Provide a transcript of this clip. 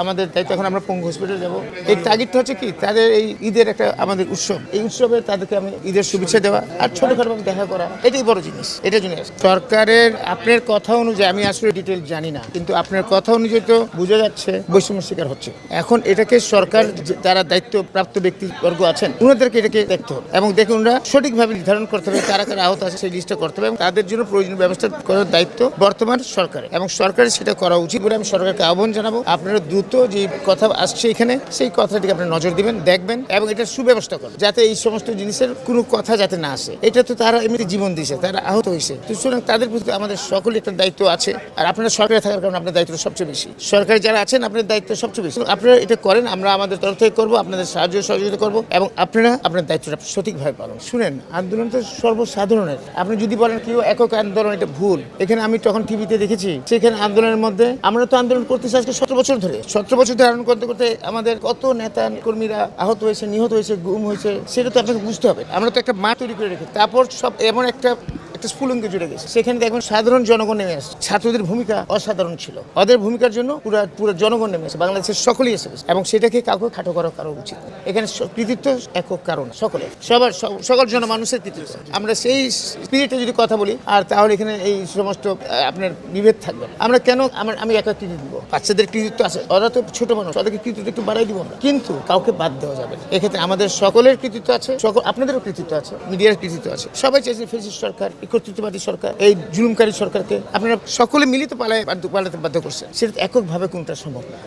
আমাদের দায়িত্ব। এখন আমরা পঙ্গু হসপিটালে যাবো। এই তাগিদটা হচ্ছে কি, তাদের এই ঈদের একটা আমাদের উৎসব, এই উৎসবে তাদেরকে আমি ঈদের শুভেচ্ছা দেওয়া আর ছোটখাটো দেখা করা, এটাই বড় জিনিস। এটার জন্য সরকারের আপনার কথা অনুযায়ী, আমি আসলে ডিটেল জানি না, কিন্তু আপনার কথা অনুযায়ী তো বোঝা যাচ্ছে বৈষম্য শিকার হচ্ছে। এখন এটাকে সরকার যারা দায়িত্বপ্রাপ্ত ব্যক্তিবর্গ আছেন ওনাদেরকে এটাকে দেখতে হবে এবং দেখে ওনারা সঠিকভাবে নির্ধারণ করতে হবে কারা কারা আহত আছে সেই লিস্টটা করতে হবে এবং তাদের জন্য প্রয়োজনীয় ব্যবস্থা করার দায়িত্ব বর্তমান সরকার এবং সরকারের সেটা করা উচিত বলে আমি সরকারকে আহ্বান জানাবো। আপনারা দ্রুত যে কথা আসছে এখানে সেই কথাটিকে আপনারা নজর দিবেন, দেখবেন এবং এটার সুব্যবস্থা করবেন যাতে এই সমস্ত জিনিসের কোনো কথা যাতে না আসে। এটা তো তারা এমনি জীবন দিয়েছে, তারা আহত হয়েছে, তো সুতরাং তাদের প্রতি আমাদের সকলের একটা দায়িত্ব আছে। আর আপনারা সরকারে থাকার কারণে আপনার দায়িত্ব সবচেয়ে বেশি, সরকারে যারা আছেন আপনার দায়িত্ব সবচেয়ে বেশি। আপনারা এটা করেন, আমরা আমাদের তরফ থেকে করবো, আপনাদের সাহায্য সহযোগিতা করবো এবং আপনারা আপনার দায়িত্বটা সঠিকভাবে পালন। শুনেন, আন্দোলন তো সর্বসাধারণের। আপনি যদি বলেন কেউ একক আন্দোলন, এটা ভুল। এখানে আমি তখন টিভিতে দেখেছি, সেখানে আন্দোলনের মধ্যে আমরা তো আন্দোলন করতেছি আজকে 17 বছর ধরে। 17 বছর ধরে আন্দোলন করতে করতে আমাদের কত নেতা কর্মীরা আহত হয়েছে, নিহত হয়েছে, গুম হয়েছে, সেটা তো আপনাকে বুঝতে হবে। আমরা তো একটা মাঠ তৈরি করে রেখে তারপর সব এমন একটা স্ফুলঙ্গে জুড়ে গেছে, সেখানে দেখবেন সাধারণ জনগণ নেমে আসছে। ছাত্রদের ভূমিকা অসাধারণ ছিল, ওদের ভূমিকার জন্য পুরো জনগণ নেমে আসে, বাংলাদেশের সকলেই এসে গেছে এবং সেটাকে কাউকে খাটো করা কারো উচিত। এখানে কৃতিত্ব একক কারণ সকলের, সকল জনমানুষের কৃতিত্ব। আমরা সেই স্পিরিটে যদি কথা বলি আর তাহলে এখানে এই সমস্ত আপনার বিভেদ থাকবে। আমরা কেন আমি একা কৃতিত্ব দিব? বাচ্চাদের কৃতিত্ব আছে, ওরা তো ছোট মানুষ, ওদেরকে কৃতিত্ব একটু বাড়াই দিব আমরা, কিন্তু কাউকে বাদ দেওয়া যাবে না। এক্ষেত্রে আমাদের সকলের কৃতিত্ব আছে, আপনাদেরও কৃতিত্ব আছে, মিডিয়ার কৃতিত্ব আছে। সবাই চাইছে ফ্যাসিস্ট সরকার, কর্তৃত্ববাদী সরকার, এই জুলুমকারী সরকারকে আপনারা সকলে মিলিত পালাতে বাধ্য করছেন, সেটা এককভাবে কোনটা সম্ভব না।